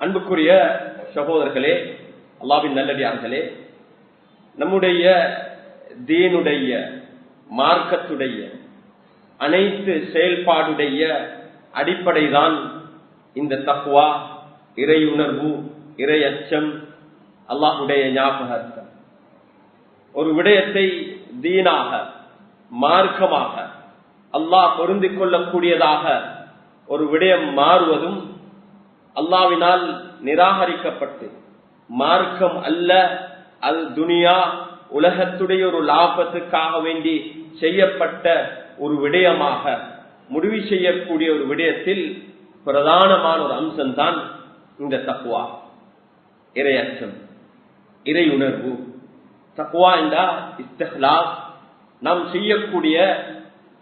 அன்புக்குரிய சகோதரர்களே, அல்லாஹ்வின் நல்லடியார்களே, நம்முடைய தீனுடைய மார்க்கத்துடைய அனைத்து செயல்பாடுடைய அடிப்படைதான் இந்த தக்வா, இறையுணர்வு, இறையச்சம், அல்லாஹ்வுடைய ஞாபகம். ஒரு விடயத்தை தீனாக, மார்க்கமாக, அல்லாஹ் பொருந்திக் கொள்ளக்கூடியதாக ஒரு விடயம் மாறுவதும் அல்லாஹ்வினால் நிராகரிக்கப்பட்டு மார்க்கம் அல்ல, அது துனியா உலகத்துடைய ஒரு லாபத்துக்காக வேண்டி செய்யப்பட்ட ஒரு விடயமாக முடிவு செய்யக்கூடிய ஒரு விடயத்தில் பிரதானமான ஒரு அம்சம்தான் இந்த தக்வா, இறையச்சம், இறையுணர்வு. தக்வா என்றா இஸ்திக்லாஸ், நாம் செய்யக்கூடிய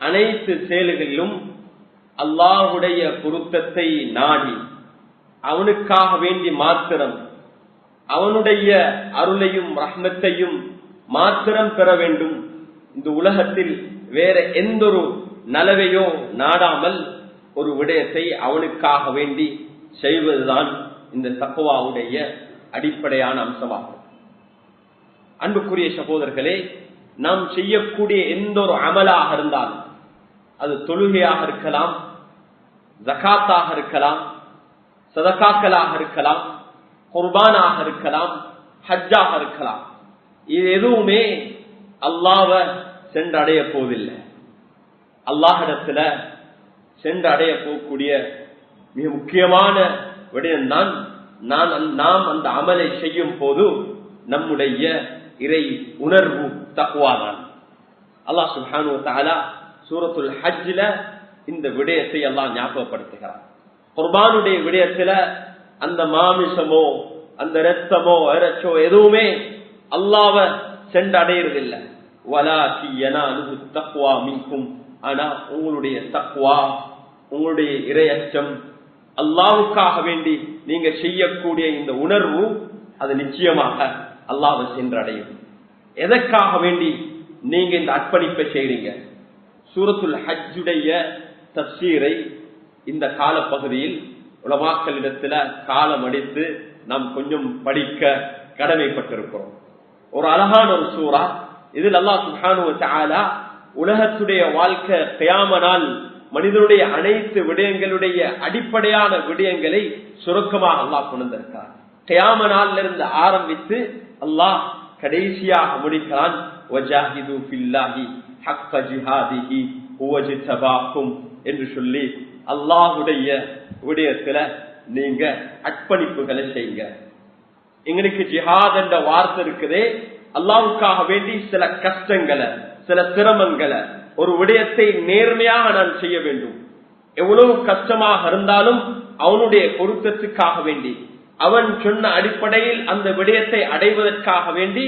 அனைத்து செயல்களிலும் அல்லாஹ்வுடைய பொருத்தத்தை நாடி அவனுக்காக வேண்டி மாத்திரம், அவனுடைய அருளையும் ரஹ்மத்தையும் மாத்திரம் பெற வேண்டும். இந்த உலகத்தில் வேற எந்த ஒரு நலவையோ நாடாமல் ஒரு விடயத்தை அவனுக்காக வேண்டி செய்வதுதான் இந்த தக்வாவுடைய அடிப்படையான அம்சமாகும். அன்புக்குரிய சகோதரர்களே, நாம் செய்யக்கூடிய எந்த ஒரு அமலாக இருந்தாலும், அது தொழுகையாக இருக்கலாம், ஜகாத்தாக இருக்கலாம், சதகாக்களாக இருக்கலாம், குர்பானாக இருக்கலாம், ஹஜ்ஜாக இருக்கலாம், இது எதுவுமே அல்லாஹ்வை சென்றடைய போவதில்லை. அல்லாஹ்விடத்துல சென்றடைய போகக்கூடிய மிக முக்கியமான விடயம்தான் நாம் அந்த அமலை செய்யும் போது நம்முடைய இறை உணர்வு தக்வாதான். அல்லாஹ் சுப்ஹானஹு வ தஆலா சூரத்துல் ஹஜ்ல இந்த விடயத்தை அல்லாஹ் ஞாபகப்படுத்துகிறார். குர்பானுடைய விடயத்துல அந்த மாமிசமோ அந்த இரத்தமோ இறைச்சோ எதுவுமே அல்லாஹ்வை சென்றடையறதில்லை. வலாகி யனாலுஹு தக்வா மின்கும், ஆனா உங்களுடைய தக்வா, உங்களுடைய இறையச்சம், அல்லாஹ்வுக்காக வேண்டி நீங்க செய்யக்கூடிய இந்த உணர்வு அது நிச்சயமாக அல்லாஹ்வை சென்றடையும். எதற்காக வேண்டி நீங்க இந்த அர்ப்பணிப்பை செய்றீங்க? சூரத்துல் ஹஜ்ஜுடைய தஃசீரை இந்த காலப்பகுதியில் உலமாக்களிடத்துல காலம் அடித்து நாம் கொஞ்சம் படிக்க கடமைப்பட்டிருக்கிறோம். ஒரு அழகான ஒரு சூரா. இதில் அல்லாஹ் சுப்ஹானஹு வ தஆலா உலகத்துடைய வாழ்க்கை, கியாம நாள், மனிதனுடைய அனைத்து விடயங்களுடைய அடிப்படையான விடயங்களை சுருக்கமாக அல்லாஹ் கொண்டிருக்கிறார். கியாம நாள்ல இருந்து ஆரம்பித்து அல்லாஹ் கடைசியாக முடிக்கிறான். வஜாஹிது ஃபில்லாஹி ஹக்க ஜிஹாதிஹி ஹுவஜ்தபாக்கும் என்று சொல்லி அல்லாஹ்வுடைய விடயத்துல நீங்க அர்ப்பணிப்புகளை செய்யுங்க. எங்களுக்கு ஜிஹாத் என்ற வார்த்தை இருக்குதே, அல்லாஹ்வுக்காக வேண்டி சில கஷ்டங்களை, சில சிரமங்களை, ஒரு விடயத்தை நேர்மையாக நான் செய்ய வேண்டும். எவ்வளவு கஷ்டமாக இருந்தாலும் அவனுடைய பொருத்தத்துக்காக வேண்டி, அவன் சொன்ன அடிப்படையில் அந்த விடயத்தை அடைவதற்காக வேண்டி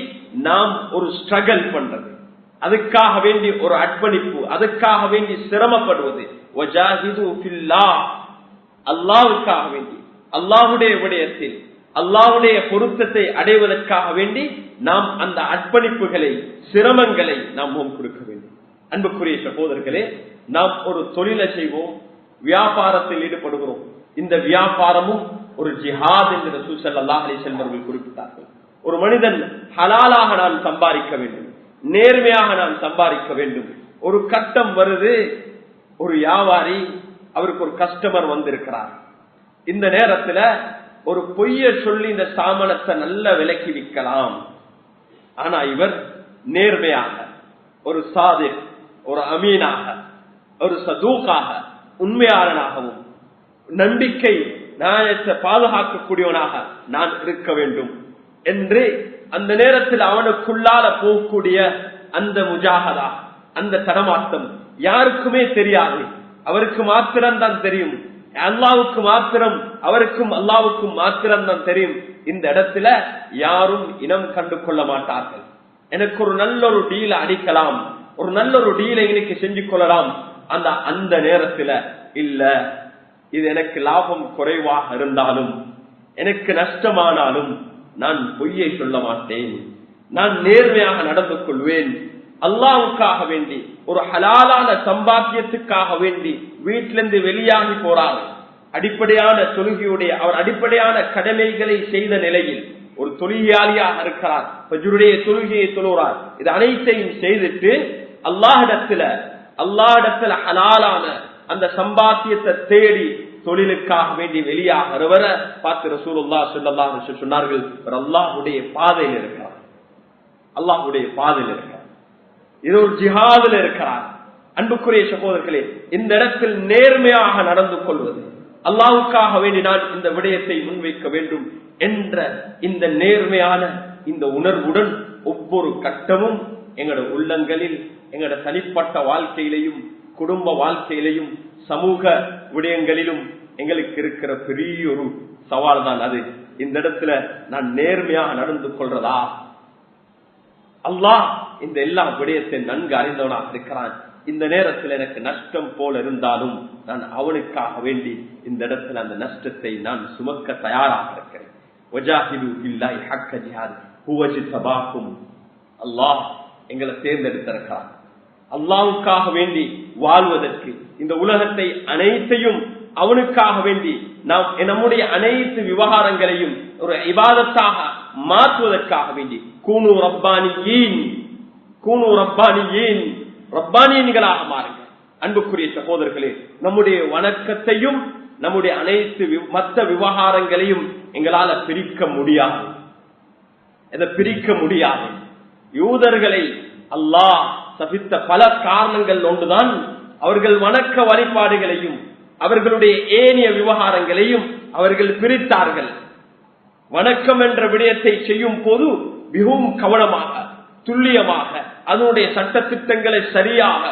நாம் ஒரு ஸ்ட்ரகிள் பண்றது, அதுக்காக வேண்டி ஒரு அர்ப்பணிப்பு, அதுக்காக வேண்டி சிரமப்படுவது. வஜாஹிது ஃபில்லாஹ், அல்லாஹ்வுக்காக வேண்டி, அல்லாஹ்வுடைய விடயத்தில் அல்லாஹ்வுடைய பொருத்தத்தை அடைவதற்காக வேண்டி நாம் அந்த அர்ப்பணிப்புகளை, சிரமங்களை நாம் கொடுக்க வேண்டும். அன்புக்குரிய சகோதரர்களே, நாம் ஒரு தொழிலை செய்வோம், வியாபாரத்தில் ஈடுபடுகிறோம். இந்த வியாபாரமும் ஒரு ஜிஹாத் என்று ரசூல் ஸல்லல்லாஹு அலைஹி வஸல்லம் அவர்கள் குறிப்பிட்டார்கள். ஒரு மனிதன் ஹலாலாக நான் சம்பாதிக்க வேண்டும், நேர்மையாக நான் சம்பாதிக்க வேண்டும். ஒரு கட்டம் வருது, ஒரு வியாபாரி, அவருக்கு ஒரு கஸ்டமர் வந்திருக்கிறார். இந்த நேரத்துல ஒரு பொய்ய சொல்லி இந்த சாமானத்தை நல்ல விலைக்கு விற்கலாம். ஆனா இவர் நேர்மையாக, ஒரு சாதிக், ஒரு அமீனாக, ஒரு சதூக்காக, உண்மையாளனாகவும், நம்பிக்கை நியாயத்தை பாதுகாக்கக்கூடியவனாக நான் இருக்க வேண்டும் என்று அந்த நேரத்தில் அவனுக்குள்ளால போகக்கூடிய அந்த முஜாஹதா, அந்த தடமாட்டம் யாருக்குமே தெரியாது, அவருக்கு மாத்திரம்தான் தெரியும். அல்லாஹ்வுக்கு மாத்திரம், அவருக்கும் அல்லாஹ்வுக்கும் மாத்திரம் தான் தெரியும். இந்த இடத்துல யாரும் இனம் கண்டு கொள்ள மாட்டார்கள். எனக்கு ஒரு நல்ல ஒரு டீல அடிக்கலாம், ஒரு நல்ல ஒரு டீலை இன்னைக்கு செஞ்சு கொள்ளலாம். அந்த நேரத்துல இல்ல, இது எனக்கு லாபம் குறைவாக இருந்தாலும், எனக்கு நஷ்டமானாலும் நான் பொய்யை சொல்ல மாட்டேன், நான் நேர்மையாக நடந்து கொள்வேன். அல்லாஹ்வுக்காக வேண்டி, ஒரு ஹலாலான சம்பாத்தியத்துக்காக வேண்டி வீட்டிலிருந்து வெளியாகி போறாரு, அடிப்படையான தொழுகையுடைய அவர் அடிப்படையான கடமைகளை செய்த நிலையில் ஒரு தொழுகையாளியாக இருக்கிறார், ஃபஜ்ருடைய தொழுகையை தொழுகிறார். இது அனைத்தையும் செய்துட்டு அல்லாஹ்விடத்துல ஹலாலான அந்த சம்பாத்தியத்தை தேடி தொழிலுக்காக வேண்டி வெளியாகிறவர பார்த்து ரசூலுல்லாஹ் ஸல்லல்லாஹு அலைஹி வஸல்லம் சொன்னார்கள், அல்லாஹ்வுடைய பாதையில் இருக்கிறார், அல்லாஹ்வுடைய பாதையில் இருக்கிறார், இது ஒரு ஜிஹாதில் இருக்கிறார். அன்புக்குரிய சகோதரர்களே, இந்த இடத்தில் நேர்மையாக நடந்து கொள்வது, அல்லாஹ்வுக்காக வேண்டி நான் இந்த விடயத்தை முன்வைக்க வேண்டும் என்ற இந்த நேர்மையான இந்த உணர்வுடன் ஒவ்வொரு கட்டமும் எங்களோட உள்ளங்களில் எங்களோட தனிப்பட்ட வாழ்க்கையிலையும் குடும்ப வாழ்க்கையிலையும் சமூக விடயங்களிலும் எங்களுக்கு இருக்கிற பெரிய ஒரு சவால் தான் அது. இந்த இடத்துல நான் நேர்மையாக நடந்து கொள்றதா? அல்லாஹ் இந்த எல்லா விடயத்தை நன்கு அறிந்தவனாக இருக்கிறான். இந்த நேரத்தில் எனக்கு நஷ்டம் போல இருந்தாலும் நான் அவனுக்காக வேண்டி இந்த இடத்துல அந்த நஷ்டத்தை நான் சுமக்க தயாராக இருக்கிறேன். அல்லாஹ் எங்களை தேர்ந்தெடுத்திருக்கிறான். அல்லாஹ்வுக்காக வேண்டி வாழ்வதற்கு, இந்த உலகத்தை அனைத்தையும் அவனுக்காக வேண்டி நாம் நம்முடைய அனைத்து விவகாரங்களையும் ஒரு இபாதத்தாக மாற்றுவதற்காக வேண்டி கூனு ரப்பானியீன் ரப்பானியன்களாக மாறுங்க. அன்புக்குரிய சகோதரர்களே, நம்முடைய வணக்கத்தையும் நம்முடைய அனைத்து மற்ற விவகாரங்களையும் எங்களால பிரிக்க முடியாது. இதை பிரிக்க முடியாது. யூதர்களை அல்லாஹ் சபித்த பல காரணங்கள் ஒன்றுதான், அவர்கள் வணக்க வழிபாடுகளையும் அவர்களுடைய ஏனைய விவகாரங்களையும் அவர்கள் பிரித்தார்கள். வணக்கம் என்ற விடயத்தை செய்யும் போது மிகவும் கவனமாக துல்லியமாக அதனுடைய சட்ட திட்டங்களை சரியாக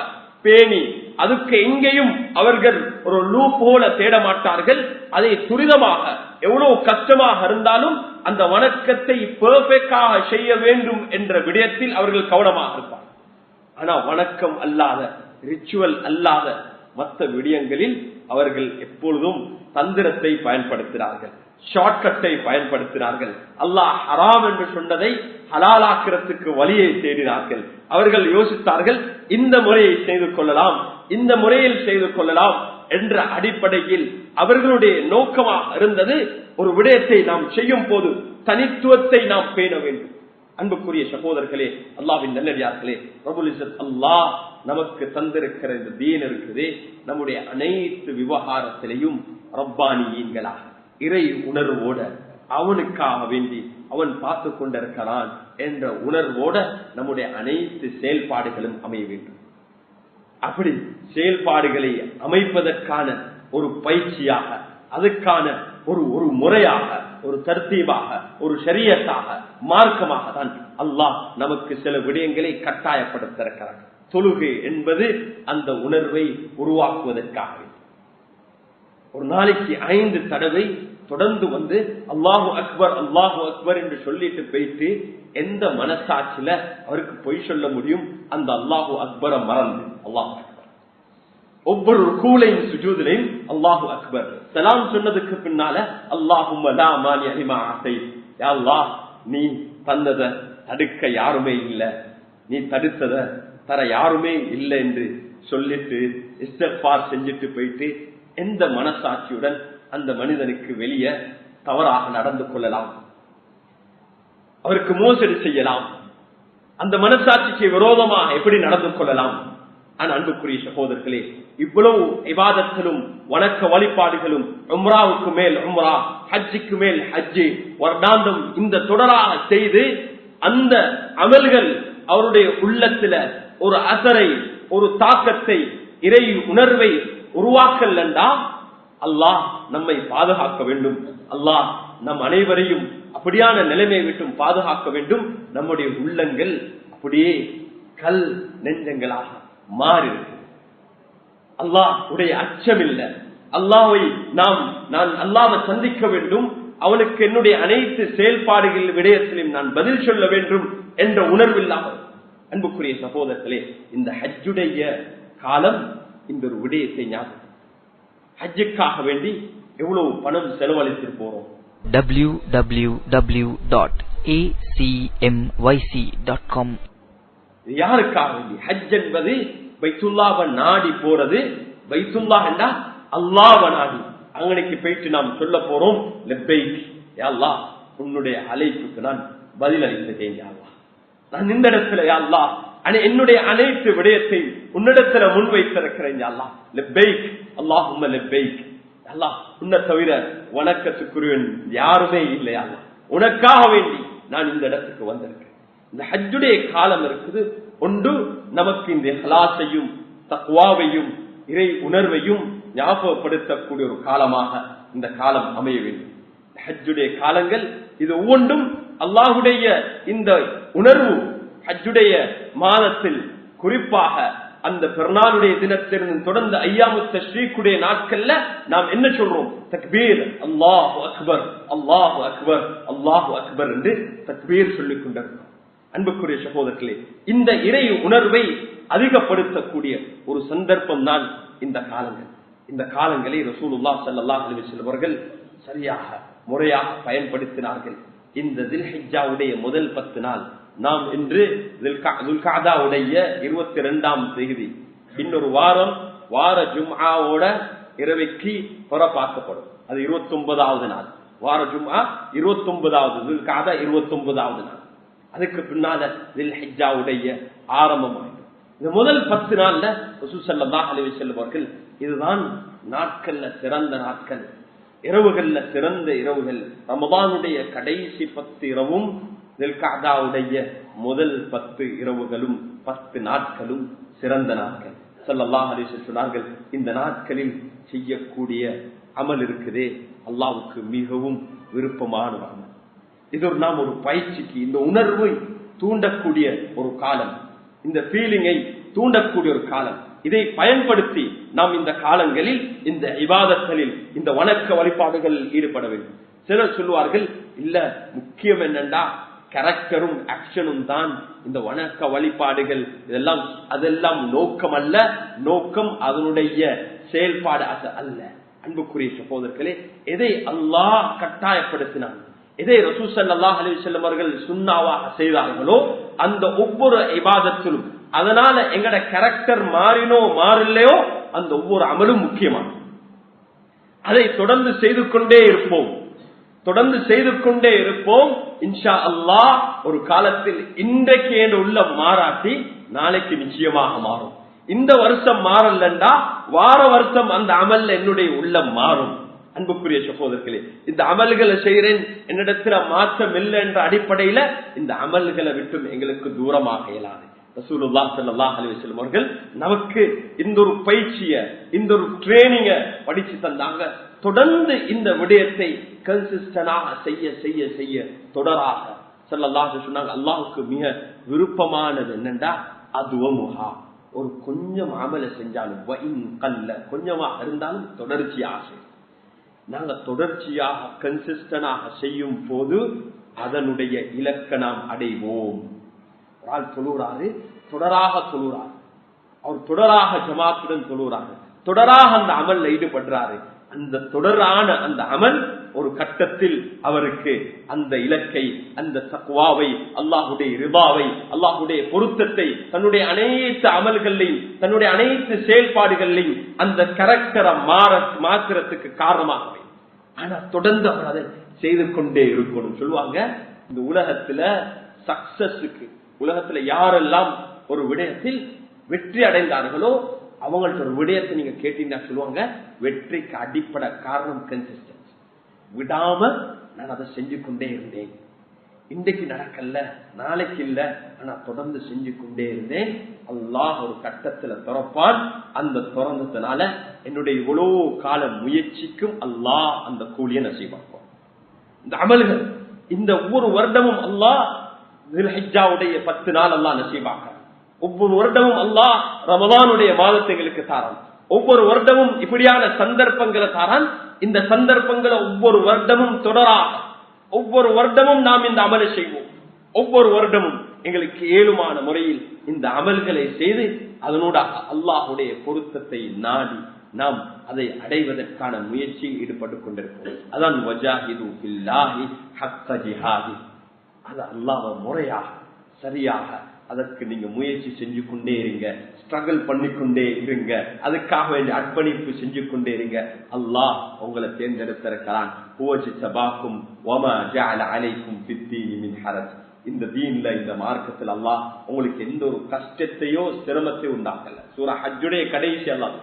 பேணி அதுக்கு எங்கேயும் அவர்கள் ஒரு லூப் போல தேட மாட்டார்கள். அதை துரிதமாக எவ்வளவு கஷ்டமாக இருந்தாலும் அந்த வணக்கத்தை பெர்ஃபெக்டாக செய்ய வேண்டும் என்ற விடயத்தில் அவர்கள் கவனமாக இருப்பார். ஆனா வணக்கம் அல்லாத, ரிச்சுவல் அல்லாத மற்ற விடயங்களில் அவர்கள் எப்பொழுதும் தந்திரத்தை பயன்படுத்தினார்கள், ஷார்ட்கட்டை பயன்படுத்தினார்கள். அல்லாஹ் ஹராம் என்று சொன்னதை ஹலாலாக்கிறதுக்கு வழியை தேடினார்கள். அவர்கள் யோசித்தார்கள், இந்த முறையை செய்து கொள்ளலாம், இந்த முறையில் செய்து கொள்ளலாம் என்ற அடிப்படையில் அவர்களுடைய நோக்கமாக இருந்தது ஒரு விடயத்தை நாம் செய்யும் போது தனித்துவத்தை நாம் பேண வேண்டும். அன்புக்குரிய சகோதரர்களே, அல்லாஹ்வின் நல்லடியார்களே, ரப்புல் இஸ்ஸத் அல்லாஹ் நமக்கு தந்திருக்கிற இந்த தீன் இருக்குது, நம்முடைய அனைத்து விவகாரத்திலையும் ரப்பானியீன்களாக இறை உணர்வோட அவனுக்காக வேண்டி அவன் பார்த்து கொண்டிருக்கிறான் என்ற உணர்வோட நம்முடைய அனைத்து செயல்பாடுகளும் அமைய வேண்டும். அப்படி செயல்பாடுகளை அமைப்பதற்கான ஒரு பயிற்சியாக, அதுக்கான ஒரு முறையாக, ஒரு தர்த்தீபாக, ஒரு ஷரியத்தாக, மார்க்கமாக தான் அல்லாஹ் நமக்கு சில விடயங்களை கட்டாயப்படுத்திருக்கிறார். தொழுகை என்பது அந்த உணர்வை உருவாக்குவதற்காக ஒரு நாளைக்கு 5 தடவை தொடர்ந்து வந்து அல்லாஹு அக்பர் அல்லாஹு அக்பர் என்று சொல்லிட்டு போயிட்டு எந்த மனசாட்சியில அவருக்கு பொய் சொல்ல முடியும்? அந்த அல்லாஹு அக்பரை மறந்து அல்லாஹு அக்பர், ஒவ்வொரு ருகூலையும் சுஜூதிலையும் அல்லாஹு அக்பர், சலாம் சொன்னதுக்கு பின்னால அல்லாஹும்ம லா மானிஅ லிமா அதைத், யா அல்லாஹ் நீ தந்தத தடுக்க யாருமே இல்லை, நீ தடுத்தத தர யாருமே இல்லை என்று சொல்லிட்டு இஸ்திக்ஃபார் செஞ்சுட்டு போயிட்டு எந்த மனசாட்சியுடன் அந்த மனிதனுக்கு வெளியே தவறாக நடந்து கொள்ளலாம், அவருக்கு மோசடி செய்யலாம், அந்த மனசாட்சிக்கு விரோதமாக எப்படி நடந்து கொள்ளலாம்? ஆனா அன்புக்குரிய சகோதரர்களே, இவ்வளவு இபாதத்திலும் வணக்க வழிபாடுகளும் உம்ராவுக்கு மேல் உம்ரா, ஹஜ்ஜுக்கு மேல் ஹஜ்ஜு, வருடாந்தம் இந்த தொடராக செய்து அந்த அமல்கள் அவருடைய உள்ளத்துல ஒரு அசரை, ஒரு தாக்கத்தை, இறை உணர்வை உருவாக்கல் என்றா அல்லாஹ் நம்மை பாதுகாக்க வேண்டும். அல்லாஹ் நம் அனைவரையும் அப்படியான நிலைமையை விட்டும் பாதுகாக்க வேண்டும். நம்முடைய உள்ளங்கள் அப்படியே கல் நெஞ்சங்களாக மாறி இருக்கு. அல்லாஹ் உடைய அச்சம் இல்லை. அல்லாஹ்வை நான் அல்லாஹ்வை சந்திக்க வேண்டும், அவனுக்கு என்னுடைய அனைத்து செயல்பாடுகள் விடயத்திலும் நான் பதில் சொல்ல வேண்டும் என்ற உணர்வில்லாமல். அன்புக்குரிய சகோதரர்களே, இந்த ஹஜ்ஜுடைய காலம் இந்த ஒரு விடயத்தை ஞாபகம், ஹஜ்ஜுக்காக வேண்டி எவ்வளவு பணம் செலவழித்து போறோம். www.acmyc.com யாருக்காக வேண்டி? ஹஜ் என்பது பைத்துல்லாஹ்வை நாடி போறது. பைத்துல்லாஹ் என்றா அல்லாஹ்வை நாடி, அங்கனைக்கு போயிட்டு நாம் சொல்ல போறோம், லெப்பைக் யா அல்லாஹ், உன்னுடைய அழைப்புக்கு நான் பதில் அளித்தேன் யா அல்லாஹ். நான் இந்த இடத்துல யா அல்லாஹ் என்னுடைய அனைத்து விடயத்தை உன்னிடத்துல முன்வைத்திருக்கிறேன் யா அல்லாஹ். லெப்பைக் அல்லாஹும்ம லெப்பைக் அல்லாஹ், உன்னை தவிர வணக்கத்துக்குரியவன் யாருமே இல்லையா அல்லாஹ், உனக்காக வேண்டி நான் இந்த இடத்துக்கு வந்திருக்கேன். இந்த ஹஜ்ஜுடைய காலம் இருக்குது. ஒன்று நமக்கு இந்த இஹ்லாஸையும் தக்வாவையும் இறை உணர்வையும் ஞாபகப்படுத்தக்கூடிய ஒரு காலமாக இந்த காலம் அமைய வேண்டும். ஹஜ்ஜுடைய காலங்கள் இது ஒவ்வொன்றும் அல்லாஹுடைய இந்த உணர்வு ஹஜ்ஜுடைய மாதத்தில் குறிப்பாக அந்த பெருநாளுடைய தினத்திலிருந்து தொடர்ந்து ஐயாமு தஷ்ரீக்குடைய நாட்கள்ல நாம் என்ன சொல்றோம்? தக்பீர், அல்லாஹு அக்பர், அல்லாஹு அக்பர், அல்லாஹு அக்பர் என்று தக்பீர் சொல்லிக் கொண்டிருக்கிறோம். அன்புக்குரிய சகோதரர்களே, இந்த இறை உணர்வை அதிகப்படுத்தக்கூடிய ஒரு சந்தர்ப்பம் தான் இந்த காலங்கள். இந்த காலங்களை ரசூலுல்லாஹ் ஸல்லல்லாஹு அலைஹி வஸல்லம் அவர்கள் சரியாக முறையாக பயன்படுத்தினார்கள். இந்த தில்ஹிஜ்ஜாவுடைய முதல் 10 நாள், நாம் இன்று துல்காதாவுடைய 22ஆம் தேதி, இன்னொரு வாரம் வார ஜும்ஆவோட இரவைக்கு புறப்பாக்கப்படும். அது 29வது நாள். வார ஜும்ஆ 29வது, துல்காதா 29வது நாள். அதுக்கு பின்னால தில்ஹிஜ்ஜாவுடைய ஆரம்பமாயிடும். இந்த முதல் 10 நாள்ல ரசூல் ஸல்லல்லாஹு அலைஹி வஸல்லம் அவர்கள் இதுதான் நாட்கள்ல சிறந்த நாட்கள், இரவுகள்ல சிறந்த இரவுகள். ரமதானுடைய கடைசி 10 இரவும் தில்காதாவுடைய முதல் 10 இரவுகளும் 10 நாட்களும் சிறந்த நாட்கள். ஸல்லல்லாஹு அலைஹி வஸல்லம் சொன்னார்கள், இந்த நாட்களில் செய்யக்கூடிய அமல் இருக்குதே அல்லாஹ்வுக்கு மிகவும் விருப்பமான அமல். இது நாம் ஒரு பயிற்சிக்கு, இந்த உணர்வை தூண்டக்கூடிய ஒரு காலம், இந்த ஃபீலிங்கை தூண்டக்கூடிய ஒரு காலம். இதை பயன்படுத்தி நாம் இந்த காலங்களில் இந்த இபாதத்களில் இந்த வணக்க வழிபாடுகளில் ஈடுபட வேண்டும். சிலர் சொல்லுவார்கள், இல்ல முக்கியம் என்னண்டா கேரக்டரும் ஆக்ஷனும் தான் இந்த வணக்க வழிபாடுகள், இதெல்லாம் அதெல்லாம் நோக்கம் அல்ல, நோக்கம் அதனுடைய செயல்பாடு அல்ல. அன்புக்குரிய சகோதரர்களே, எதை அல்லாஹ் கட்டாயப்படுத்தினான், எதை ரசூல் ஸல்லல்லாஹு அலைஹி வஸல்லம் அவர்கள் சுன்னாவாக செய்தார்களோ அந்த ஒவ்வொரு இபாதத்திலும், அதனால எங்கட கேரக்டர் மாறினோ மாறலையோ அந்த ஒவ்வொரு அமலும் முக்கியமானது. அதை தொடர்ந்து செய்து கொண்டே இருப்போம், தொடர்ந்து செய்து கொண்டே இருப்போம். இன்ஷா அல்லாஹ் ஒரு காலத்தில் இன்றைக்கு என்ற உள்ள மாறாட்டி நாளைக்கு நிச்சயமாக மாறும். இந்த வருஷம் மாறலண்டா வார வருஷம் அந்த அமல்ல என்னுடைய உள்ளம் மாறும். அன்புக்குரிய சகோதரர்களே, இந்த அமல்களை செய்கிறேன், என்னிடத்துல மாற்றம் இல்லை என்ற அடிப்படையில இந்த அமல்களை விட்டும் எங்களுக்கு தூரமாக இயலாது. ரசூலுல்லாஹ் ஸல்லல்லாஹு அலைஹி வஸல்லம் அவர்கள் நமக்கு இந்த ஒரு பயிற்சியை, இந்த ஒரு ட்ரெயினிங்க படிச்சு தந்தாங்க. தொடர்ந்து இந்த விடயத்தை கன்சிஸ்டன்டாக செய்ய செய்ய செய்ய தொடராக ஸல்லல்லாஹு அலைஹி சொன்னாங்க, அல்லாஹ்வுக்கு மிக விருப்பமானது என்னண்டா அதுவமுஹா, ஒரு கொஞ்சம் அமலை செஞ்சாலும் வஇன் கல்ல, கொஞ்சமாக இருந்தாலும் தொடர்ச்சியாக செய்யும். நாங்க தொடர்ச்சியாக கன்சிஸ்டன்டாக செய்யும் போது அதனுடைய இலக்கை நாம் அடைவோம். ஒரு ஆள் தொழுறாரு, தொடராக தொழுறாரு, அவர் தொடராக ஜமாத்துடன் தொழுறாரு, தொடராக அந்த அமல்ல ஈடுபடுறாரு. அந்த தொடரான அந்த அமல் ஒரு கட்டத்தில் அவருக்கு அந்த இலக்கை, அந்த தக்வாவை, அல்லாஹுடைய ரிபாவை, அல்லாஹுடைய பொருத்தத்தை, தன்னுடைய அனைத்து அமல்களையும் தன்னுடைய அனைத்து செயல்பாடுகளையும் அந்த கேரக்டரை மாற்றுறதுக்கு காரணமாக. ஆனா தொடர்ந்து அவர் அதை செய்து கொண்டே இருக்கணும். சொல்லுவாங்க, இந்த உலகத்துல சக்சஸுக்கு, உலகத்துல யாரெல்லாம் ஒரு விடயத்தில் வெற்றி அடைந்தார்களோ அவங்கள்ட்ட ஒரு விடயத்தை நீங்க கேட்டீங்கன்னா சொல்லுவாங்க, வெற்றிக்கு அடிப்படை காரணம் கன்சிஸ்டன்சி. விடாம நான் அதை செஞ்சு கொண்டே இருந்தேன், இன்றைக்கு நடக்கல நாளைக்கு இல்ல, ஆனா தொடர்ந்து செஞ்சு கொண்டே இருந்தேன். அல்லாஹ் ஒரு கட்டத்துல திறப்பான். அந்த திறந்ததுனால என்னுடைய இவ்வளவு கால முயற்சிக்கும் அல்லாஹ் அந்த கூலியை நசீபாக்குவான். இந்த அமல்கள் இந்த ஒவ்வொரு வருடமும் அல்லாஹ் தில்ஹிஜ்ஜாவுடைய 10 நாள் அல்லாஹ் நசீபாக்குறான். ஒவ்வொரு வருடமும் அல்லாஹ் ரமலானுடைய மாதத்தைகளுக்கு தாரான். ஒவ்வொரு வருடமும் இப்படியான சந்தர்ப்பங்களை தாரான். இந்த சந்தர்ப்பங்களை ஒவ்வொரு வருடமும் தொடராக, ஒவ்வொரு வருடமும் நாம் இந்த அமலை செய்வோம். ஒவ்வொரு வருடமும் எங்களுக்கு ஏழுமான முறையில் இந்த அமல்களை செய்து அதனோட அல்லாஹுடைய பொருத்தத்தை நாடி நாம் அதை அடைவதற்கான முயற்சியில் ஈடுபட்டு கொண்டிருக்கிறோம். அதான் வஜாஹிது பில்லாஹி ஹக்க ஜிஹாதி. அது அல்லாஹ்வை முறையாக சரியாக அதற்கு நீங்க முயற்சி செஞ்சு கொண்டே இருங்க, ஸ்ட்ரகிள் பண்ணிக்கொண்டே இருங்க, அதுக்காக வேண்டிய அர்ப்பணிப்பு செஞ்சு கொண்டே இருங்க. அல்லாஹ் உங்களை தேர்ந்தெடுத்திருக்கிறான். இந்த தீன்ல, இந்த மார்க்கத்தில் அல்லாஹ் உங்களுக்கு எந்த ஒரு கஷ்டத்தையோ சிரமத்தையோ உண்டாக்கல. சூரா ஹஜ்ஜுடைய கடைசி அல்லாஹ்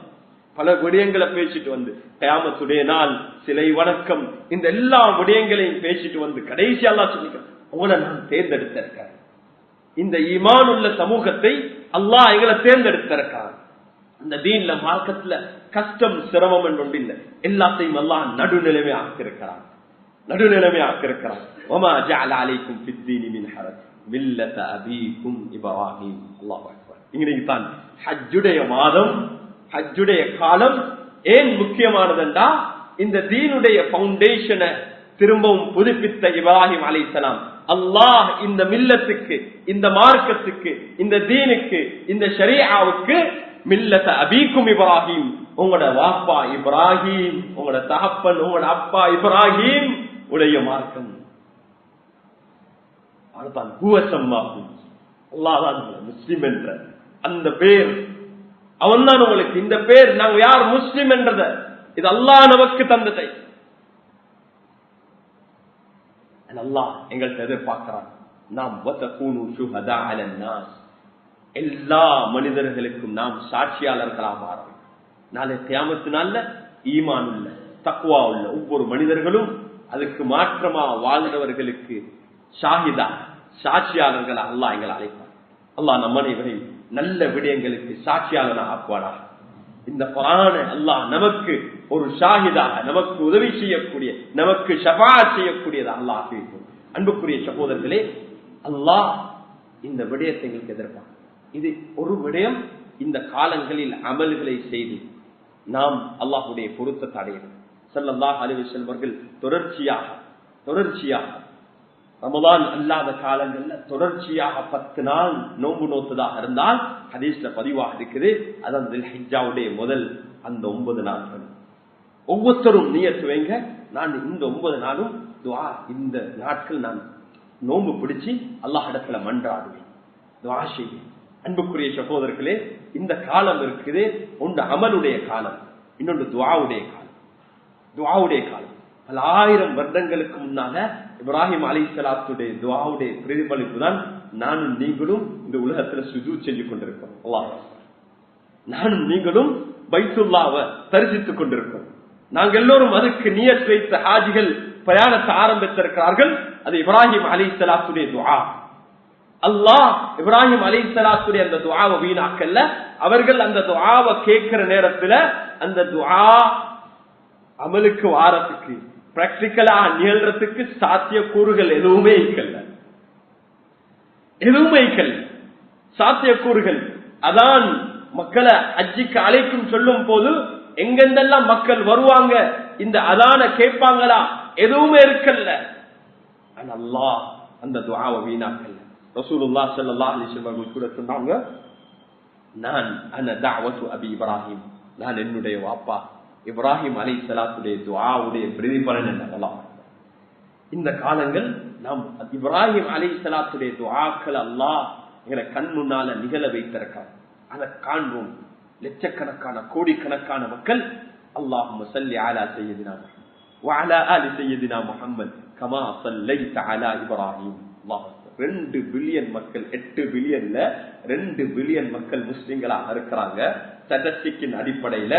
பல விடயங்களை பேசிட்டு வந்து கியாமத்துடைய நாள், சிலை வணக்கம், இந்த எல்லா விடயங்களையும் பேசிட்டு வந்து கடைசி அல்லாஹ் சொல்லிக்க உங்களை நான் தேர்ந்தெடுத்திருக்கிறேன். இந்த ஈமான் உள்ள சமூகத்தை அல்லாஹ் எங்களை தேர்ந்தெடுத்திருக்கிறான். இந்த தீன்ல மார்க்கத்துல கஷ்டம் சிரமம் என்று ஒன்று இல்லை, எல்லாத்தையும் அல்லாஹ் நடுநிலைமை ஆக்கியிருக்கிறான். நடுநிலைமை ஆக்கியிருக்கிறான். وما جعل عليكم في الدين من حرج ملة أبيكم إبراهيم. الله أكبر. இன்னைக்கு தான் ஹஜ்ஜுடைய மாதம், ஹஜ்ஜுடைய காலம் ஏன் முக்கியமானதுண்டா, இந்த தீனுடைய ஃபவுண்டேஷனை திரும்பவும் புதுப்பித்த இப்ராஹிம் அலைஹிஸ்ஸலாம் அல்லாஹ் இந்த மில்லத்துக்கு, இந்த மார்க்கத்துக்கு, இந்த தீனுக்கு, இந்த ஷரீஆவுக்கு மில்லத அபீக்கும் இப்ராஹிம், உங்களோட வாப்பா இப்ராஹிம், உங்களோட தகப்பன், உங்களோட அப்பா இப்ராஹிம் உடைய மார்க்கம். அல்லாஹ் முஸ்லிம் என்ற அந்த பேர், அவன் தான் உங்களுக்கு இந்த பேர். நாங்க யார் முஸ்லிம் என்றத இது அல்லாஹ் நமக்கு தந்ததை. அல்லாஹ் எங்கள்கிட்ட எதிர்பார்க்கிறான், நாம் எல்லா மனிதர்களுக்கும் நாம் சாட்சியாளர்களாக மாறோம். நாளை கியாமத்து நாள்ல ஈமான் உள்ள, தக்வா உள்ள ஒவ்வொரு மனிதர்களும் அதுக்கு மாற்றமா வாழ்ந்தவர்களுக்கு ஷாஹிதா, சாட்சியாளர்களா அல்லாஹ் எங்களை அழைப்பார். அல்லாஹ் நம்ம அனைவரையும் நல்ல விடயங்களுக்கு சாட்சியாளனாக ஆக்குவானாக. இந்த குர்ஆனை அல்லாஹ் நமக்கு ஒரு ஷாஹிதாக, நமக்கு உதவி செய்யக்கூடிய, நமக்கு ஷஃபாஅத் செய்யக்கூடியது அல்லாஹ் ஆக்கியிருக்கும். அன்புக்குரிய சகோதரர்களே, அல்லாஹ் இந்த விடயத்தை எங்களுக்கு எதிர்ப்பார். இது ஒரு விடயம். இந்த காலங்களில் அமல்களை செய்து நாம் அல்லாஹ்வுடைய பொருத்தத்தை அடையணும். ஸல்லல்லாஹு அலைஹி வஸல்லம் அவர்கள் தொடர்ச்சியாக ரமலான் அல்லாத காலங்கள்ல தொடர்ச்சியாக 10 நாள் நோன்பு நோத்ததாக இருந்தால் ஹதீஸ்ல பதிவாக இருக்குது. அதான் தில்ஹிஜ்ஜாவுடைய முதல் அந்த 9 நாட்கள். ஒவ்வொருத்தரும் நியத்து வைங்க, நான் இந்த 9 நாளும் துஆ, இந்த நாட்கள் நான் நோன்பு பிடிச்சு அல்லாஹ் இடத்துல மன்றாடுவேன், துஆ செய்வேன். அன்புக்குரிய சகோதரர்களே, இந்த காலம் இருக்குது, ஒன்று அமலுடைய காலம், இன்னொன்று துஆவுடைய காலம். துஆவுடைய காலம் பல ஆயிரம் வருடங்களுக்கு முன்னால இப்ராஹிம் அலைஹிஸ்ஸலாத்துடைய துஆவுடைய பிரதிபலிப்பு தான் நானும் நீங்களும் இந்த உலகத்துல சுஜூத் செஞ்சு கொண்டிருக்கிறோம். அல்லாஹ், நானும் நீங்களும் பைத்துல்லாவை தரிசித்துக் கொண்டிருக்கிறோம். நாங்கள் எல்லோரும் அதுக்கு நியத் வைத்த ஹாஜிகள் பிரயாணத்தை ஆரம்பித்திருக்கிறார்கள். அது இப்ராஹிம் அலைஹிஸ்ஸலாத்துடைய துஆ. அல்லாஹ் இப்ராஹிம் அலைஹிஸ்ஸலாத்துடைய அந்த துஆவை வீணாக்கல்ல. அவர்கள் அந்த துஆவை கேட்கிற நேரத்துல அந்த துஆ அமலுக்கு வாரத்துக்கு, பிராக்டிக்கலா நிகழ்றதுக்கு சாத்தியக்கூறுகள் எதுவுமே இருக்கல்ல, சாத்தியக்கூறுகள். அதான் மக்களை ஹஜ்ஜுக்கு அழைக்கும் சொல்லும் போது எங்கெந்தெல்லாம் மக்கள் வருவாங்க, இந்த அதான கேட்பாங்களா, எதுவுமே இருக்கல்ல. அல்லாஹ் அந்த துஆவை வீணாக்கல்ல. ரசூலுல்லாஹ் ஸல்லல்லாஹு அலைஹி வஸல்லம் கூட சொன்னாங்க, நான் அன தஅவத்து அபி இப்ராஹிம், நான் என்னுடைய வாப்பா இப்ராஹிம் அலைஹிஸ்ஸலாத்துடைய துஆவுடைய பிரதிபலன் என்ன. இந்த காலங்கள் நாம் இப்ராஹிம் அலைஹிஸ்ஸலாத்துடைய துஆக்கள் அல்லாஹ் எங்களை கண் முன்னால நிகழ வைத்திருக்கார். அதை காண்போம். லட்சக்கணக்கான கோடிக்கணக்கான மக்கள் அல்லாஹும்ம ஸல்லி அலா சய்யிதினா முஹம்மத் வ அலா ஆலி சய்யிதினா முஹம்மத் கமா ஸல்லைத அலா இப்ராஹிம். அல்லாஹ், 2 பில்லியன் மக்கள், 8 பில்லியன்ல 2 பில்லியன் மக்கள் முஸ்லிம்களாக இருக்கிறாங்க. ஸ்டாட்டிஸ்டிக்கின் அடிப்படையில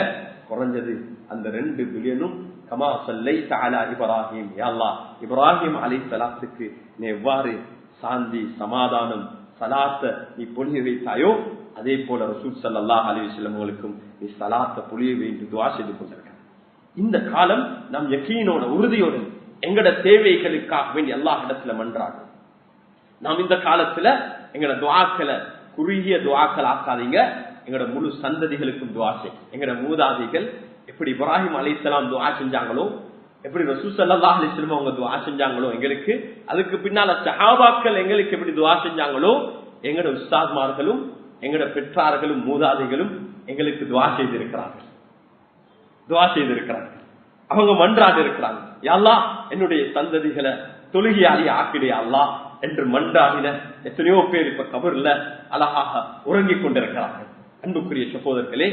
குறைஞ்சது அந்த 2 பில்லியனும் கமா ஸல்லைத அலா இப்ராஹிம், யா அல்லாஹ் இப்ராஹிம் அலைஹிஸ்ஸலாத்துக்கு நீ எவ்வாறு சாந்தி, சமாதானம், சலாத்தை நீ பொழிய வைத்தாயோ அதே போல ரசூல் ஸல்லல்லாஹு அலைஹி வஸல்லம் அவர்களுக்கும் நீ சலாத்தை பொழிய வைத்து துஆ செய்து கொண்டிருக்க. இந்த காலம் நாம் யகீனோட, உறுதியோடு எங்கட தேவைகளுக்காக வேண்டி அல்லாஹ் இடத்துல மன்றாடும். நாம் இந்த காலத்துல எங்கட துஆக்களை குறுகிய துஆக்கள் ஆக்காதீங்க. எங்கட முழு சந்ததிகளுக்கும் துஆ செய். எங்கட மூதாதைகள் எப்படி இப்ராஹிம் அலைஹிஸ்ஸலாம் துஆ செஞ்சாங்களோ, எப்படி ரசூல் ஸல்லல்லாஹு அலைஹி வஸல்லம் அவங்க துஆ செஞ்சாங்களோ எங்களுக்கு, அதுக்கு பின்னால சஹாபாக்கள் எங்களுக்கு எப்படி துஆ செஞ்சாங்களோ, எங்கட உஸ்தாத்மார்களும் எங்கட பெற்றார்களும் மூதாதைகளும் எங்களுக்கு துஆ செய்திருக்கிறார்கள். அவங்க மன்றாடி இருக்கிறாங்க, யா அல்லாஹ் என்னுடைய சந்ததிகளை தொழுகையாளி ஆக்கிடு, யா அல்லாஹ் என்று மன்றாடின எத்தனையோ பேர் இப்ப கபர்ல அழகாக உறங்கிக் கொண்டிருக்கிறார்கள். அன்புக்குரிய சகோதரர்களே,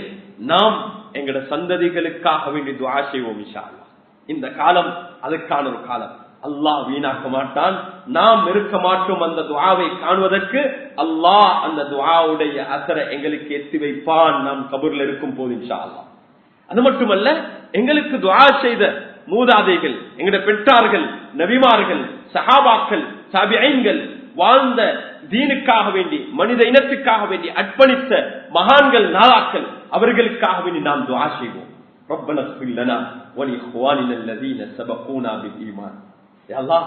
நாம் எங்கட சந்ததிகளுக்காக வேண்டி துஆ செய்வோம் இன்ஷா அல்லாஹ். இந்த காலம் அதுக்கான ஒரு காலம். அல்லாஹ் வீணாக்க மாட்டான். நாம் இருக்க மாட்டோம் அந்த துஆவை காணுவதற்கு. அல்லாஹ் அந்த துஆவுடைய அசரை எங்களுக்கு எத்தி வைப்பான் நாம் கபூர்ல இருக்கும் போது இன்ஷா அல்லாஹ். அது மட்டுமல்ல, எங்களுக்கு துஆ செய்த மூதாதைகள், எங்களுடைய பெற்றார்கள், நபிமார்கள், சஹாபாக்கள், தாபிஈன்கள், வாழ்ந்த தீனுக்காக வேண்டி மனித இனத்துக்காக வேண்டி அர்ப்பணித்த மகான்கள், நாதாக்கள், அவர்களுக்காக வேண்டி நாம் துஆ செய்வோம். ரப்பனா இக்ஃபிர் லனா வ லிஇக்வானினா அல்லதீன சபகூனா பில் ஈமான். யா அல்லாஹ்,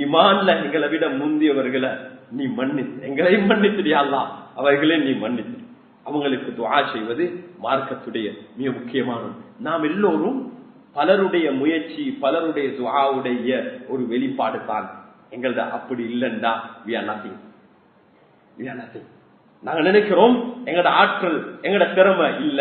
ஈமான்ல எங்களை விட முந்தியவர்களை நீ மன்னித்து, எங்களையும் மன்னித்து யா அல்லாஹ், அவர்களை நீ மன்னித்து. அவங்களுக்கு துஆ செய்வது மார்க்கத்துடைய மிக முக்கியமானது. நாம் எல்லோரும் பலருடைய முயற்சி, பலருடைய துஆவுடைய ஒரு வெளிப்பாடு தான். எங்களது அப்படி இல்லைண்டா நாங்க நினைக்கிறோம் எங்கட ஆற்றல், எங்கட திறமை இல்ல.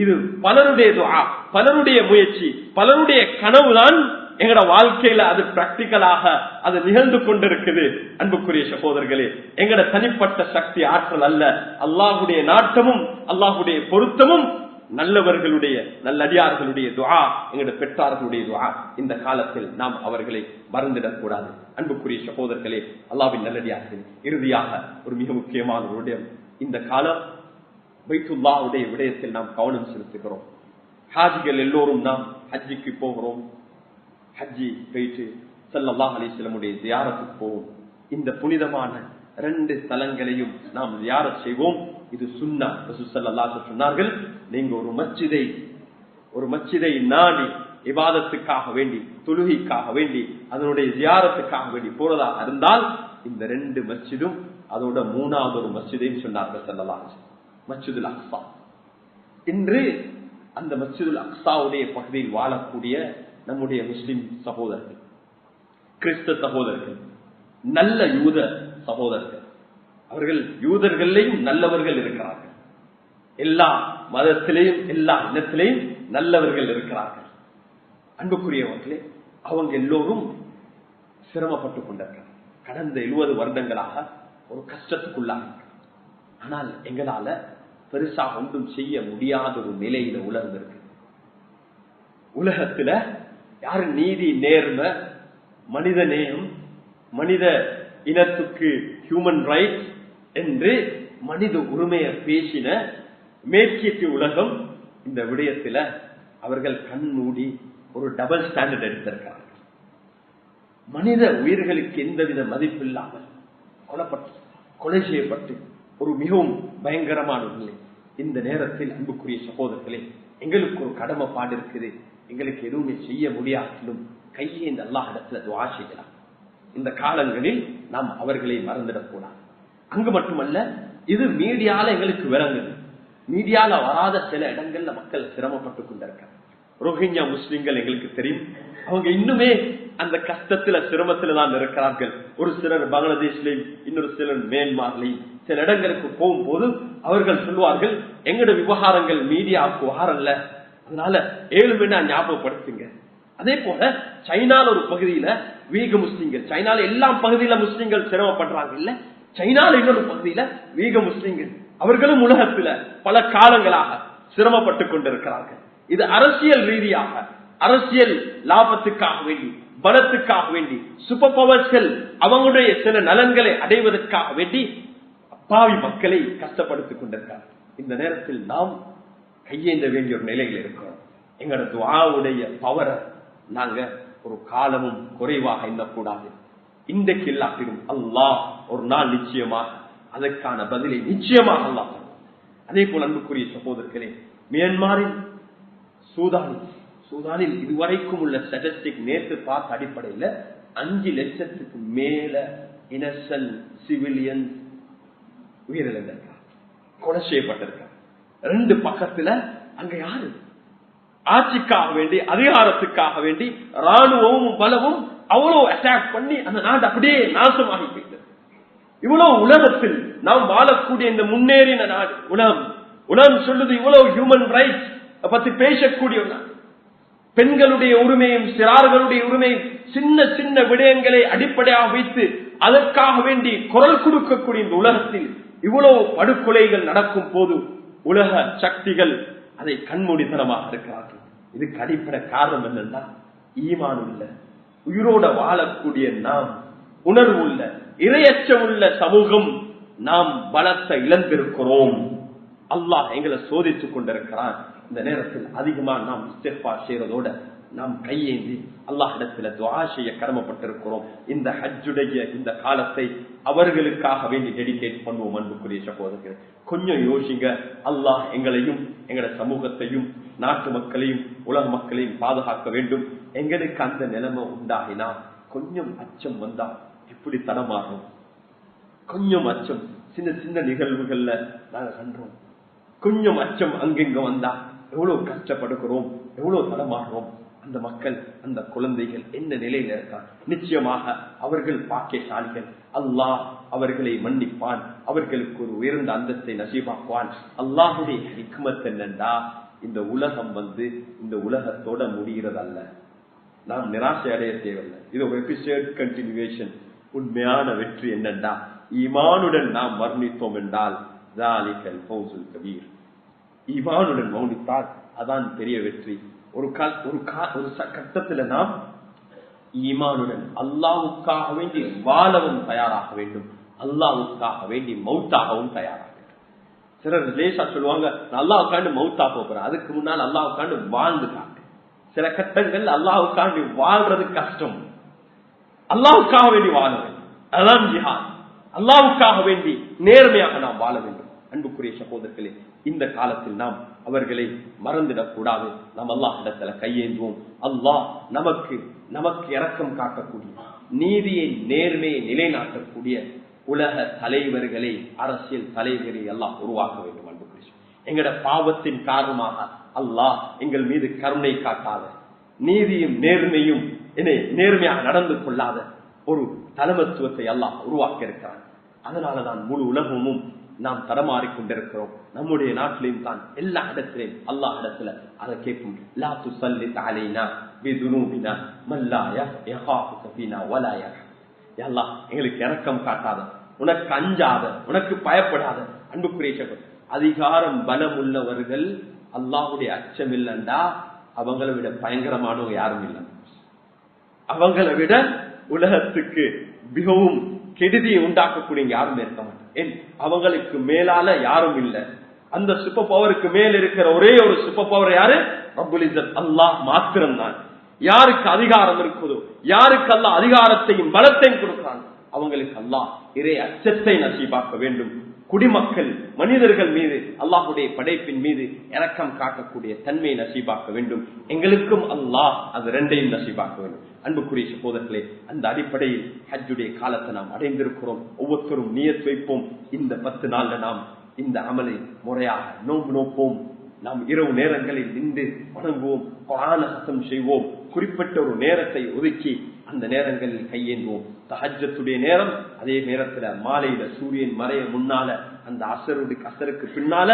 இது பலருடைய துஆ, பலருடைய முயற்சி, பலருடைய கனவுதான் எங்கட வாழ்க்கையில அது பிராக்டிக்கலாக அது நிகழ்ந்து கொண்டிருக்குது. அன்புக்குரிய சகோதரர்களே, எங்கட தனிப்பட்ட சக்தி ஆற்றல் அல்ல. அல்லாஹ்வுடைய நாட்டமும் அல்லாஹ்வுடைய பொருத்தமும் நல்லவர்களுடைய நல்லடியார்களுடைய துஆ, எங்களுடைய பெற்றார்களுடைய துஆ. இந்த காலத்தில் நாம் அவர்களை மறந்துடக் கூடாது. அன்புக்குரிய சகோதரர்களே, அல்லாஹ்வின் நல்லடியார்கள், இறுதியாக ஒரு மிக முக்கியமான ஒரு விடயம். இந்த காலம் பைத்துல்லாஹ்வுடைய விடயத்தில் நாம் கவனம் செலுத்துகிறோம். ஹாஜிகள் எல்லோரும் நாம் ஹஜ்ஜிக்கு போகிறோம். ஹஜ்ஜி போயிட்டு ஸல்லல்லாஹு அலைஹி வஸல்லமுடைய ஜியாரத்துக்கு போவோம். இந்த புனிதமான 2 தலங்களையும் நாம் ஜியாரத் செய்வோம். இது சுன்னா. ரசூல் ஸல்லல்லாஹு அலைஹி வஸல்லம் சொன்னார்கள், நீங்க ஒரு மஸ்ஜிதை நாடி இபாதத்துக்காக வேண்டி, தொழுகைக்காக வேண்டி, அதனுடைய ஜியாரத்துக்காக வேண்டி போறதாக இருந்தால் இந்த 2 மஸ்ஜிதும் அதோட 3வது ஒரு மஸ்ஜிதையும் சொன்னார்கள் ஸல்லல்லாஹு அலைஹி வஸல்லம், மஸ்ஜிதுல் அக்ஸா. இன்று அந்த மஸ்ஜிதுல் அக்ஸாவுடைய பகுதியில் வாழக்கூடிய நம்முடைய முஸ்லிம் சகோதரர்கள், கிறிஸ்தவ சகோதரர்கள், நல்ல யூத சகோதரர்கள், அவர்கள் யூதர்களையும் நல்லவர்கள் இருக்கிறார்கள். எல்லா மதத்திலேயும் எல்லா இனத்திலேயும் நல்லவர்கள் இருக்கிறார்கள். அன்புக்குரியவர்களே, அவங்க எல்லோரும் சிரமப்பட்டுக் கொண்டிருக்கிறார். கடந்த 70 வருடங்களாக ஒரு கஷ்டத்துக்குள்ளாக. ஆனால் எங்களால பெருசாக ஒன்றும் செய்ய முடியாத ஒரு நிலையில உலர்ந்திருக்கு. உலகத்துல யாரு நீதி, நேர்மை, மனித நேயம், மனித இனத்துக்கு ஹியூமன் ரைட்ஸ் என்று மனித உரிமையை பேசின மேற்கிய உலகம் இந்த விடயத்துல அவர்கள் கண் மூடி ஒரு டபுள் ஸ்டாண்டர்ட் எடுத்திருக்கிறார்கள். மனித உயிர்களுக்கு எந்தவித மதிப்பு இல்லாமல் கொலை செய்யப்பட்டு ஒரு மிகவும் பயங்கரமான நிலை. இந்த நேரத்தில் அன்புக்குரிய சகோதரர்களே, எங்களுக்கு ஒரு கடமைப்பாடு இருக்குது. எங்களுக்கு எதுவுமே செய்ய முடியாட்டிலும் கையே இந்த அல்லாஹ் இடத்துல துஆ செய்யலாம். இந்த காலங்களில் நாம் அவர்களை மறந்துடக்கூடாது. அங்கு மட்டுமல்ல, இது மீடியால எங்களுக்கு விளங்குது. மீடியால வராத சில இடங்கள்ல மக்கள் சிரமப்பட்டுக் கொண்டிருக்கிறார். ரோஹிங்யா முஸ்லிம்கள் எங்களுக்கு தெரியும். அவங்க இன்னுமே அந்த கஷ்டத்துல சிரமத்துல தான் இருக்கிறார்கள். ஒரு சிலர் பங்களாதேஷ்லையும், இன்னொரு சிலர் மியான்மர்லையும் சில இடங்களுக்கு போகும்போது அவர்கள் சொல்லுவார்கள், எங்கட விவகாரங்கள் மீடியாவுக்கு வரல, அதனால 7 மணி ஞாபகப்படுத்துங்க. அதே போல சைனால ஒரு பகுதியில வீக முஸ்லிம்கள், சைனால எல்லா பகுதியில முஸ்லிம்கள் சிரமப்படுறாங்க இல்ல, சைனால இன்னொரு பகுதியில வீக முஸ்லிம்கள், அவர்களும் உலகத்துல பல காலங்களாக சிரமப்பட்டுக் கொண்டிருக்கிறார்கள். இது அரசியல் ரீதியாக, அரசியல் லாபத்துக்காக வேண்டி, பலத்துக்காக வேண்டி, சூப்பர் பவர்ஸ்கள் அவங்களுடைய சில நலன்களை அடைவதற்காக வேண்டி அப்பாவி மக்களை கஷ்டப்படுத்திக் கொண்டிருக்கிறார். இந்த நேரத்தில் நாம் கையேந்த வேண்டிய ஒரு நிலையில் இருக்கிறோம். எங்களோட துஆவுடைய பவரை நாங்க ஒரு காலமும் குறைவாக எண்ணக்கூடாது. இன்றைக்கு இல்லாட்டிலும் அல்லாஹ் ஒரு நாள் நிச்சயமாக அதற்கான பதிலை நிச்சயமாக அல்லாஹ். அதே போல அன்புக்குரிய சகோதரர்களே, மியான்மரில், சூதானில் இதுவரைக்கும் உள்ள ஸ்டாட்டிஸ்டிக் நேற்று பார்த்த அடிப்படையில் 5 லட்சத்துக்கு மேல இன்னசென்ட் சிவிலியன் உயிரிழந்திருக்கார், கொலை செய்யப்பட்டிருக்கார். 2 பக்கத்துல அங்க யாரு ஆட்சிக்காக வேண்டி, அதிகாரத்துக்காக வேண்டி ராணுவமும் பலமும் அவ்வளவு அட்டாக் பண்ணி அந்த நாடு அப்படியே நாசமாகி போயிட்டது. இவ்வளவு உலகத்தில் நாம் வாழக்கூடிய இந்த முன்னேறின நாடு, உலகம் சொல்லுது இவ்வளவு ஹியூமன் ரைட்ஸ் பத்தி பேசக்கூடிய நாடு. பெண்களுடைய உரிமையும் சிறார்களுடைய உரிமையும் சின்ன சின்ன விடயங்களை அடிப்படையாக வைத்து அதற்காக வேண்டி குரல் கொடுக்கக்கூடிய இந்த உலகத்தில் இவ்வளவு படுகொலைகள் நடக்கும் போது உலக சக்திகள் அதை கண்மூடித்தனமாக இருக்கிறார்கள். இதுக்கு அடிப்படை காரணம் என்னன்னா ஈமான் உள்ள உயிரோட வாழக்கூடிய நாம், உணர்வு உள்ள இரையச்சம் உள்ள சமூகம் நாம் பலத்தை இழந்திருக்கிறோம். அல்லாஹ் எங்களை சோதித்துக் கொண்டிருக்கிறான். இந்த நேரத்தில் அதிகமா நாம் இஸ்திக்பார் செய்யறதோட நாம் கையேந்தி அல்லாஹ்விடத்துல துஆ செய்ய கடமைப்பட்டிருக்கிறோம். இந்த ஹஜ்ஜுடைய இந்த காலத்தை அவர்களுக்காக வேண்டி டெடிகேட் பண்ணுவோம். அன்புக்குரிய சகோதரர்களே, கொஞ்சம் யோசிங்க. அல்லாஹ் எங்களையும் எங்களோட சமூகத்தையும் நாட்டு மக்களையும் உலக மக்களையும் பாதுகாக்க வேண்டும். எங்களுக்கு அந்த நிலைமை உண்டாகினா கொஞ்சம் அச்சம் வந்தா எப்படி தடமாறும்? கொஞ்சம் அச்சம் சின்ன சின்ன நிகழ்வுகள்ல நாங்க கண்டோம். கொஞ்சம் அச்சம் அங்கெங்க வந்தா எவ்வளவு கஷ்டப்படுகிறோம், எவ்வளவு தடமாறுறோம். அந்த மக்கள் அந்த குழந்தைகள் என்ன நிலையில இருக்கான்? நிச்சயமாக அவர்கள் பாக்கியசாலிகள். அல்லாஹ் அவர்களை மன்னிப்பான், அவர்களுக்கு ஒரு உயர்ந்த அந்தத்தை நசீபாக்குவான். அல்லாஹுடைய ஹிக்மத் என்னண்டா, இந்த உலகம் இந்த உலகத்தோட முடிகிறதல்ல. நாம் நிராசை அடைய தேவையில்லை. இது ஒரு எபிசோட் கண்டினியூவேஷன். உண்மையான வெற்றி என்னண்டா, ஈமானுடன் நாம் வர்ணித்தோம் என்றால் ஈமானுடன் மௌனித்தால் அதான் பெரிய வெற்றி. ஒரு கட்டத்துல நாம் ஈமானுடன் அல்லாஹ்வுக்காக வேண்டி வாழவும் தயாராக வேண்டும், அல்லாஹ்வுக்காக வேண்டி மௌத்தாகவும் தயாராக வேண்டும். சிலர் லேசா சொல்லுவாங்க, நான் அல்லாஹ்வுக்காண்டி மௌத்தா போறேன், அதுக்கு முன்னால் அல்லாஹ்வுக்காண்டி வாழ்ந்து காட்டு. சில கட்டங்கள் அல்லாஹ்வுக்காண்டி வாழ்றது கஷ்டம். அல்லாஹ்வுக்காக வேண்டி வாழ வேண்டும், அதான் ஜிஹாத். அல்லாஹ்வுக்காக வேண்டி நேர்மையாக நாம் வாழ வேண்டும். அன்புக்குரிய சகோதரர்களே, இந்த காலத்தில் நாம் அவர்களை மறந்துடக் கூடாது. நாம் அல்லாஹ்விடத்துல கையேந்துவோம். அல்லாஹ் நமக்கு இரக்கம் காட்டக்கூடிய, நீதியை நேர்மையை நிலைநாட்டக்கூடிய உலக தலைவர்களை, அரசியல் தலைவர்களை எல்லாம் உருவாக்க வேண்டும். அன்புக்குரிய எங்களோட பாவத்தின் காரணமாக அல்லாஹ் எங்கள் மீது கருணை காட்டாத, நீதியும் நேர்மையும் நேர்மையாக நடந்து கொள்ளாத ஒரு தலைமத்துவத்தை அல்லாஹ் உருவாக்க இருக்கிறான். அதனாலதான் முழு உலகமும் நாம் தடமாறிக்கொண்டிருக்கிறோம். நம்முடைய நாட்டிலையும் தான் எல்லா இடத்திலையும் அல்லாஹ் இடத்துல அதை கேட்கும். லா துஸல்லித் அலைனா பிதுனூபினா மல்லா யஹாஃபுக ஃபீனா வலா யர்ஹம். யா அல்லாஹ், எங்களுக்கு இரக்கம் காட்டாத, உனக்கு அஞ்சாத, உனக்கு பயப்படாத. அன்புக்குரிய சகோதரர்களே, அதிகாரம் பலம் உள்ளவர்கள் அல்லாஹ்வுடைய அச்சம் இல்லைண்டா அவங்களை விட பயங்கரமானவங்க யாரும் இல்லை. அவங்களை விட உலகத்துக்கு மிகவும் கெடுதியை உண்டாக்கக்கூடிய யாரும் இருக்க மாட்டாங்க. அவங்களுக்கு மேலால யாரும் இல்லை. அந்த சூப்பர் பவருக்கு மேல் இருக்கிற ஒரே ஒரு சூப்பர் பவர் யாரு? ரப்புல் இஸ்ஸத் அல்லாஹ் மாத்திரம் தான். யாருக்கு அதிகாரம் இருக்குதோ, யாருக்கு அல்லாஹ் அதிகாரத்தையும் பலத்தையும் கொடுக்கிறான், அவங்களுக்கு அல்லாஹ் இறை அச்சத்தை நசீபாக்க வேண்டும். குடிமக்கள் மனிதர்கள் மீது, அல்லாஹுடைய படைப்பின் மீது இரக்கம் காட்டக்கூடிய தன்மையை நசீபாக்க வேண்டும். எங்களுக்கும் அல்லாஹ் அது ரெண்டையும் நசீபாக்க வேண்டும். அன்புக்குரிய சகோதரர்களே, அந்த அடிப்படையில் ஹஜ்ஜுடைய காலத்தை நாம் அடைந்திருக்கிறோம். ஒவ்வொருத்தரும் நியத் வைப்போம். இந்த 10 நாள்ல நாம் இந்த அமலை முறையாக நோன்பு நோப்போம். நாம் இரவு நேரங்களில் நின்று வணங்குவோம், குர்ஆனை ஹத்ம் செய்வோம். குறிப்பிட்ட ஒரு நேரத்தை ஒதுக்கி அந்த நேரங்களில் கையேந்துவோம். தஹஜ்ஜத்துடைய நேரம், அதே நேரத்துல மாலையில சூரியன் மறைய முன்னால, அந்த அசருக்கு பின்னால,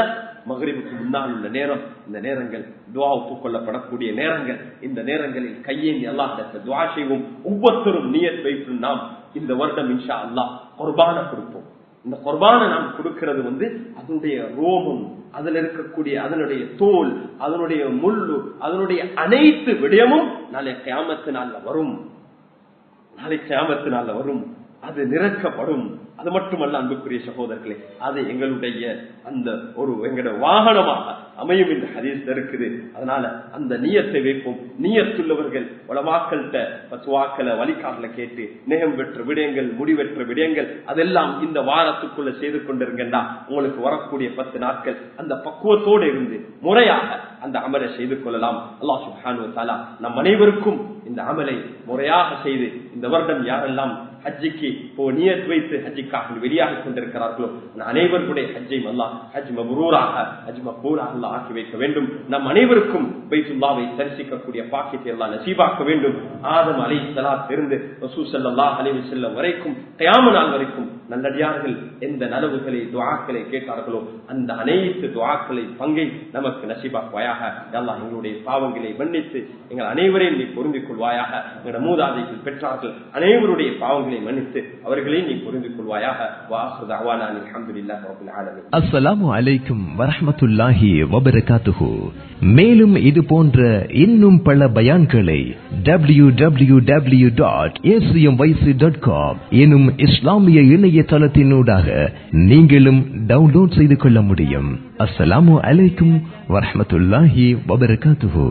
மக்ரிபுக்கு முன்னால் உள்ள நேரம், இந்த நேரங்கள் துஆ ஒப்புக்கொள்ளப்படக்கூடிய நேரங்கள். இந்த நேரங்களில் கையேந்தி அல்லாஹ்விடத்தில் துஆ செய்வோம். ஒவ்வொருத்தரும் நியத் வைத்து நாம் இந்த வருடம் இன்ஷா அல்லாஹ் குர்பானை கொடுப்போம். இந்த குர்பானை நாம் கொடுக்கிறது அதனுடைய ரோமம், அதுல இருக்கக்கூடிய அதனுடைய தோல், அதனுடைய முள்ளு, அதனுடைய அனைத்து விடயமும் நாளை கியாமத்து நாள்ல வரும். நாளை கியாமத்து நாள்ல வரும், அது நிரக்கப்படும். அது மட்டுமல்ல அன்புக்குரிய சகோதரர்களே, அது எங்களுடைய அந்த எங்களுடைய வாகனமாக அமையும் என்று ஹதீஸ் இருக்குது. அதனால அந்த நியத்தை வைப்போம். நியத்துள்ளவர்கள் உலமாக்கள்கிட்ட பத்துவாக்களை வழிகாட்டல கேட்டு நேகம் பெற்ற விடயங்கள், முடிவெற்ற விடயங்கள் அதெல்லாம் இந்த வாரத்துக்குள்ள செய்து கொண்டிருங்கண்டா உங்களுக்கு வரக்கூடிய 10 நாட்கள் அந்த பக்குவத்தோடு இருந்து முறையாக அந்த அமலை செய்து கொள்ளலாம். அல்லாஹ் சுப்ஹானஹு வ தஆலா நம் அனைவருக்கும் இந்த அமலை முறையாக செய்து இந்த வருடம் யாரெல்லாம் ஹஜ்ஜிக்கு நியத் வைத்து ஹஜ்ஜிக்காக வெளியாக கொண்டிருக்கிறார்களோ அனைவருடைய ஹஜ்ஜையும் அல்லாஹ் ஹஜ் மப்ரூராக, ஹஜ் மக்பூராக அல்லாஹ் ஆக்கி வைக்க வேண்டும். நம் அனைவருக்கும் பைத்துல்லாவை தரிசிக்கக்கூடிய பாக்கியத்தை அல்லாஹ் நசீபாக்க வேண்டும். ஆதம் அலைஹிஸ்ஸலாம் இருந்து ரசூல் ஸல்லல்லாஹு அலைஹி வஸல்லம் வரைக்கும் கியாமத் நாள் வரைக்கும் நல்லடியார்கள் எந்த நலவுகளை துஆக்களை கேட்டார்களோ அந்த அனைத்து துஆக்களை பங்கை நமக்கு நசீபாக்குவாயாக. அல்லாஹ் எங்களுடைய பாவங்களை மன்னித்து எங்கள் அனைவரையும் நீ பொருந்திக் கொள்வாயாக. எங்களுடைய மூதாதைகள் பெற்றார்கள் அனைவருடைய பாவங்களை என்னை மன்னித்து அவர்களையும் நீ புரிந்து கொள்வாயாக. வாஹிரு தஅவானா அல்ஹம்துலில்லாஹி ரப்பில் ஆலமீன். அஸ்ஸலாமு அலைக்கும் வரஹ்மத்துல்லாஹி வபரகாத்துஹு. மேலும் இது போன்ற இன்னும் பல பயான்களை www.acmyc.com எனும் இஸ்லாமிய இணையதளத்தினூடாக நீங்களும் டவுன்லோட் செய்து கொள்ள முடியும். அஸ்ஸலாமு அலைக்கும் வரஹ்மத்துல்லாஹி வபரகாத்துஹு.